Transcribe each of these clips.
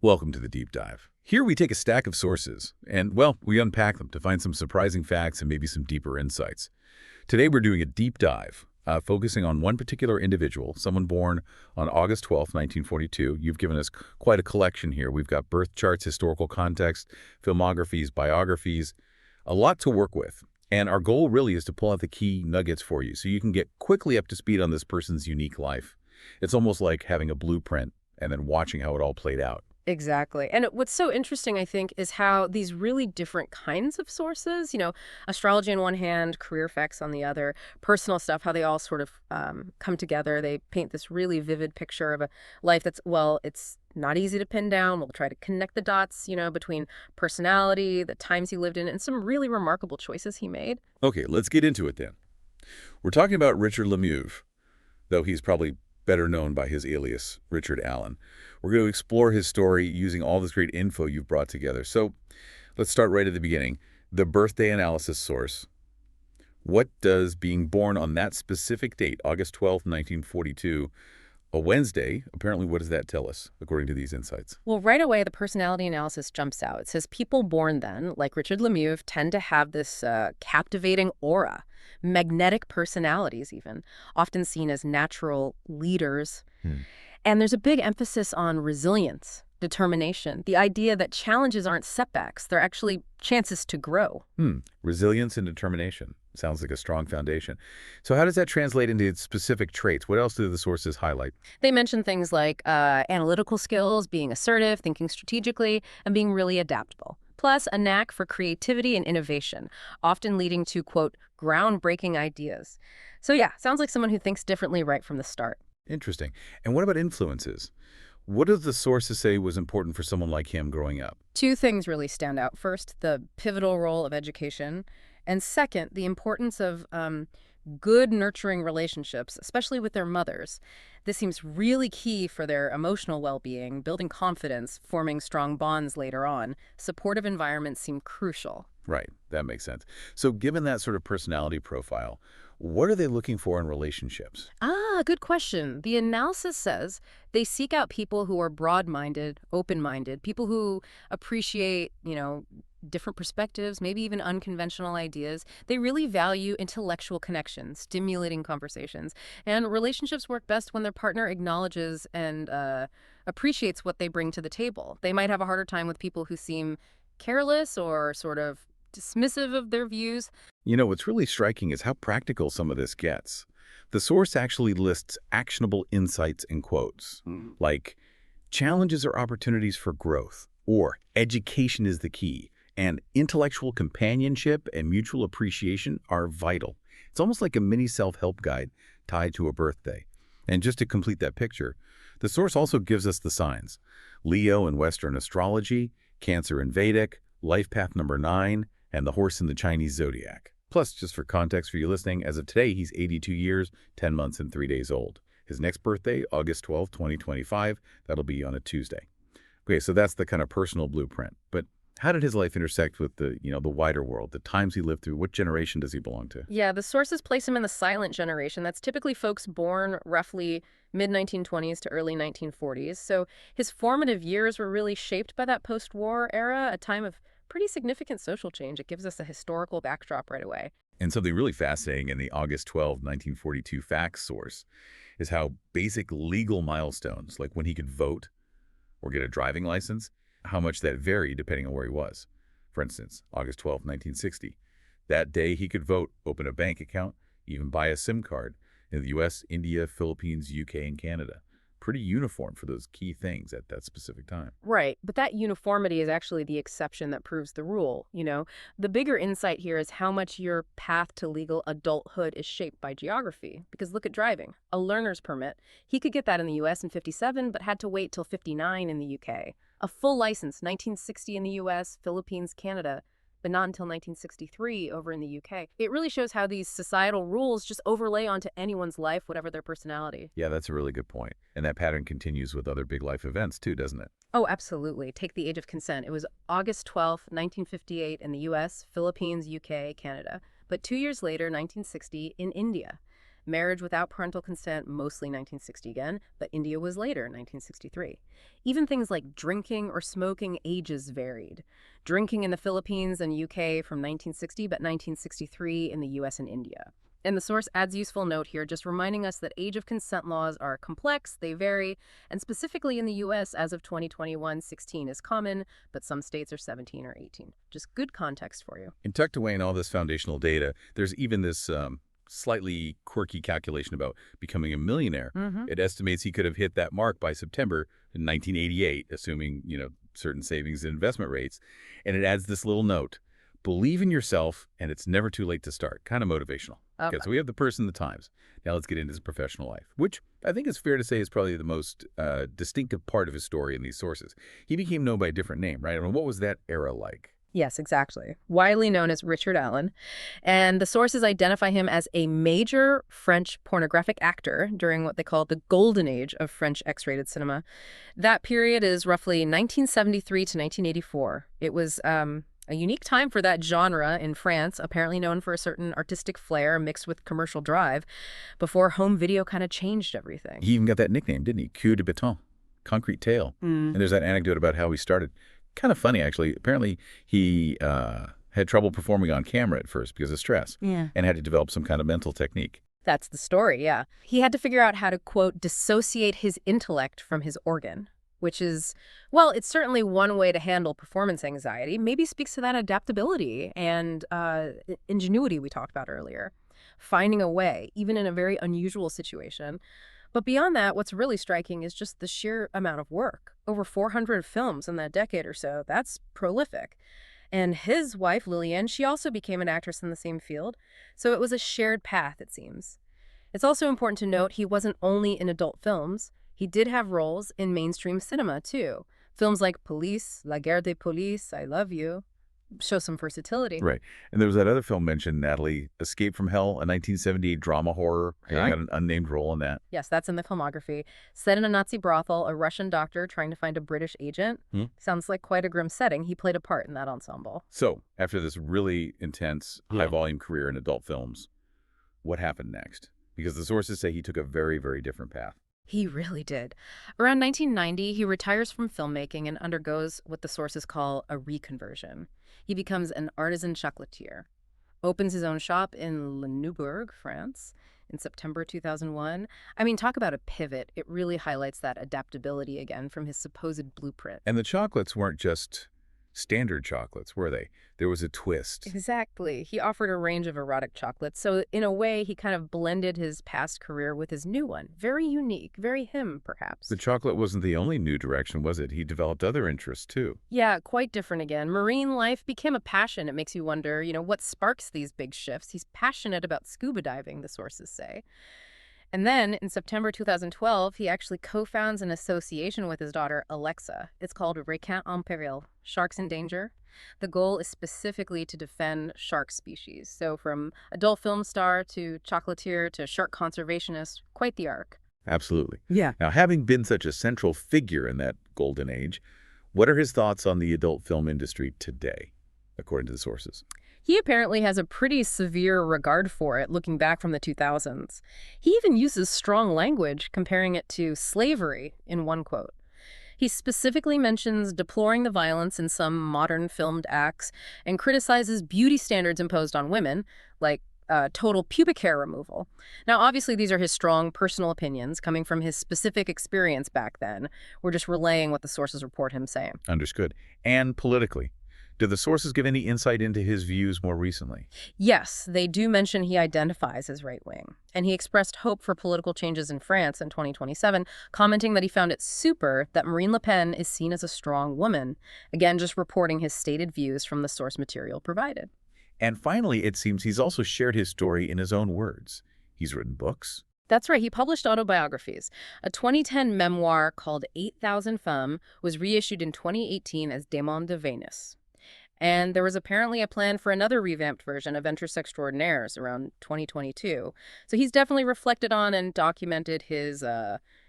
Welcome to the Deep Dive. Here we take a stack of sources and, well, we unpack them to find some surprising facts and maybe some deeper insights. Today we're doing a deep dive, focusing on one particular individual, someone born on August 12th, 1942. You've given us quite a collection here. We've got birth charts, historical context, filmographies, biographies, a lot to work with. And our goal really is to pull out the key nuggets for you so you can get quickly up to speed on this person's unique life. It's almost like having a blueprint and then watching how it all played out. Exactly. And what's so interesting, I think, is how these really different kinds of sources, astrology on one hand, career facts on the other, personal stuff, how they all sort of come together. They paint this really vivid picture of a life that's, well, it's not easy to pin down. We'll try to connect the dots, between personality, the times he lived in, and some really remarkable choices he made. Okay, let's get into it then. We're talking about Richard Lemieuvre, though he's probably better known by his alias, Richard Allan. We're going to explore his story using all this great info you've brought together. So let's start right at the beginning. The birthday analysis source. What does being born on that specific date, August 12th, 1942, a Wednesday, apparently what does that tell us, according to these insights? Well, right away, the personality analysis jumps out. It says people born then, like Richard Lemieuvre, tend to have this captivating aura, magnetic personalities even, often seen as natural leaders. And there's a big emphasis on resilience, determination, the idea that challenges aren't setbacks, they're actually chances to grow. Resilience and determination. Sounds like a strong foundation. So how does that translate into specific traits? What else do the sources highlight? They mention things like analytical skills, being assertive, thinking strategically, and being really adaptable. Plus, a knack for creativity and innovation, often leading to, quote, groundbreaking ideas. So yeah, sounds like someone who thinks differently right from the start. Interesting. And what about influences? What do the sources say was important for someone like him growing up? Two things really stand out. First, the pivotal role of education. And second, the importance of good, nurturing relationships, especially with their mothers. This seems really key for their emotional well-being, building confidence, forming strong bonds later on. Supportive environments seem crucial. Right. That makes sense. So given that sort of personality profile, what are they looking for in relationships? Good question. The analysis says they seek out people who are broad-minded, open-minded, people who appreciate, different perspectives, maybe even unconventional ideas. They really value intellectual connections, stimulating conversations. And relationships work best when their partner acknowledges and appreciates what they bring to the table. They might have a harder time with people who seem careless or sort of dismissive of their views. What's really striking is how practical some of this gets. The source actually lists actionable insights in quotes, like challenges are opportunities for growth, or education is the key, and intellectual companionship and mutual appreciation are vital. It's almost like a mini self-help guide tied to a birthday. And just to complete that picture, the source also gives us the signs. Leo in Western astrology, Cancer in Vedic, life path number 9, and the horse in the Chinese zodiac. Plus, just for context for you listening, as of today, he's 82 years, 10 months, and 3 days old. His next birthday, August 12th, 2025, that'll be on a Tuesday. Okay, so that's the kind of personal blueprint. But how did his life intersect with the wider world, the times he lived through? What generation does he belong to? Yeah, the sources place him in the silent generation. That's typically folks born roughly mid-1920s to early 1940s. So his formative years were really shaped by that post-war era, a time of pretty significant social change. It gives us a historical backdrop right away. And something really fascinating in the August 12, 1942 facts source is how basic legal milestones, like when he could vote or get a driving license, how much that varied depending on where he was. For instance, August 12, 1960. That day he could vote, open a bank account, even buy a SIM card in the US, India, Philippines, UK, and Canada. Pretty uniform for those key things at that specific time. Right, but that uniformity is actually the exception that proves the rule, The bigger insight here is how much your path to legal adulthood is shaped by geography. Because look at driving. A learner's permit. He could get that in the US in 57, but had to wait till 59 in the UK. A full license, 1960 in the US, Philippines, Canada, but not until 1963 over in the UK. It really shows how these societal rules just overlay onto anyone's life, whatever their personality. Yeah, that's a really good point. And that pattern continues with other big life events too, doesn't it? Oh, absolutely. Take the age of consent. It was August 12th, 1958 in the US, Philippines, UK, Canada. But 2 years later, 1960, in India. Marriage without parental consent, mostly 1960 again, but India was later, 1963. Even things like drinking or smoking ages varied. Drinking in the Philippines and UK from 1960, but 1963 in the US and India. And the source adds useful note here, just reminding us that age of consent laws are complex, they vary, and specifically in the U.S. as of 2021, 16 is common, but some states are 17 or 18. Just good context for you. And tucked away in all this foundational data, there's even this slightly quirky calculation about becoming a millionaire. It estimates he could have hit that mark by September in 1988, assuming, certain savings and investment rates. And it adds this little note. Believe in yourself, and it's never too late to start. Kind of motivational. Okay, so we have the person, the times. Now let's get into his professional life, which I think is fair to say is probably the most distinctive part of his story in these sources. He became known by a different name, right? I mean, what was that era like? Yes, exactly. Widely known as Richard Allan. And the sources identify him as a major French pornographic actor during what they call the golden age of French X-rated cinema. That period is roughly 1973 to 1984. It was a unique time for that genre in France, apparently known for a certain artistic flair mixed with commercial drive, before home video kind of changed everything. He even got that nickname, didn't he? Queue de béton, concrete tail. And there's that anecdote about how he started. Kind of funny, actually. Apparently, he had trouble performing on camera at first because of stress and had to develop some kind of mental technique. That's the story, yeah. He had to figure out how to, quote, dissociate his intellect from his organ. Which is, well, it's certainly one way to handle performance anxiety. Maybe speaks to that adaptability and ingenuity we talked about earlier. Finding a way, even in a very unusual situation. But beyond that, what's really striking is just the sheer amount of work. Over 400 films in that decade or so. That's prolific. And his wife, Lillian, she also became an actress in the same field. So it was a shared path, it seems. It's also important to note he wasn't only in adult films. He did have roles in mainstream cinema, too. Films like Police, La Guerre des Polices, I Love You, show some versatility. Right. And there was that other film mentioned, Natalie, Escape from Hell, a 1978 drama horror. He got an unnamed role in that. Yes, that's in the filmography. Set in a Nazi brothel, a Russian doctor trying to find a British agent. Sounds like quite a grim setting. He played a part in that ensemble. So, after this really intense, high-volume career in adult films, what happened next? Because the sources say he took a very, very different path. He really did. Around 1990, he retires from filmmaking and undergoes what the sources call a reconversion. He becomes an artisan chocolatier, opens his own shop in Lemieuvre, France, in September 2001. I mean, talk about a pivot. It really highlights that adaptability again from his supposed blueprint. And the chocolates weren't just standard chocolates, were they? There was a twist. Exactly. He offered a range of erotic chocolates. So in a way, he kind of blended his past career with his new one. Very unique, very him, perhaps. The chocolate wasn't the only new direction, was it? He developed other interests, too. Yeah, quite different again. Marine life became a passion. It makes you wonder, what sparks these big shifts? He's passionate about scuba diving, the sources say. And then, in September 2012, he actually co-founds an association with his daughter, Alexa. It's called Requins en Péril, Sharks in Danger. The goal is specifically to defend shark species. So from adult film star to chocolatier to shark conservationist, quite the arc. Absolutely. Yeah. Now, having been such a central figure in that golden age, what are his thoughts on the adult film industry today, according to the sources? He apparently has a pretty severe regard for it, looking back from the 2000s. He even uses strong language, comparing it to slavery in one quote. He specifically mentions deploring the violence in some modern filmed acts and criticizes beauty standards imposed on women, like total pubic hair removal. Now, obviously, these are his strong personal opinions coming from his specific experience back then. We're just relaying what the sources report him saying. Understood. And politically, do the sources give any insight into his views more recently? Yes, they do mention he identifies as right-wing. And he expressed hope for political changes in France in 2027, commenting that he found it super that Marine Le Pen is seen as a strong woman. Again, just reporting his stated views from the source material provided. And finally, it seems he's also shared his story in his own words. He's written books. That's right. He published autobiographies. A 2010 memoir called 8,000 Femmes was reissued in 2018 as Démons de Vénus. And there was apparently a plan for another revamped version of Ventres Extraordinaires around 2022. So he's definitely reflected on and documented his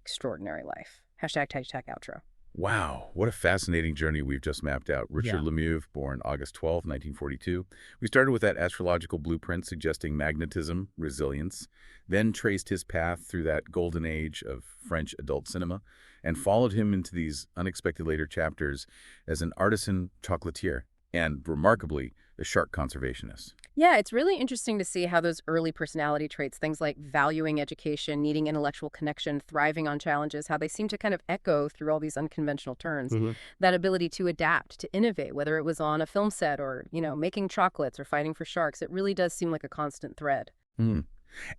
extraordinary life. #outro. Wow, what a fascinating journey we've just mapped out. Richard Yeah. Lemieuvre, born August 12, 1942. We started with that astrological blueprint suggesting magnetism, resilience, then traced his path through that golden age of French adult cinema, and followed him into these unexpected later chapters as an artisan chocolatier and, remarkably, a sharp conservationist. Yeah, it's really interesting to see how those early personality traits, things like valuing education, needing intellectual connection, thriving on challenges, how they seem to kind of echo through all these unconventional turns. Hmm. That ability to adapt, to innovate, whether it was on a film set or, making chocolates or fighting for sharks, it really does seem like a constant thread. Hmm.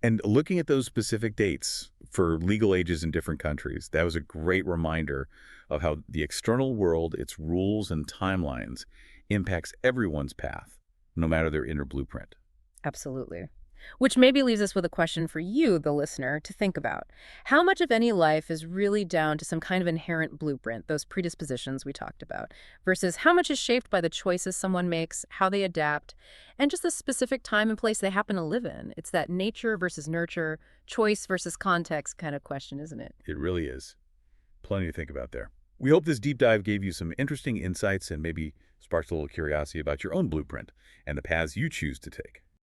And looking at those specific dates for legal ages in different countries, that was a great reminder of how the external world, its rules and timelines, impacts everyone's path, no matter their inner blueprint. Absolutely. Which maybe leaves us with a question for you, the listener, to think about. How much of any life is really down to some kind of inherent blueprint, those predispositions we talked about, versus how much is shaped by the choices someone makes, how they adapt, and just the specific time and place they happen to live in? It's that nature versus nurture, choice versus context kind of question, isn't it? It really is. Plenty to think about there. We hope this deep dive gave you some interesting insights and maybe sparked a little curiosity about your own blueprint and the paths you choose to take.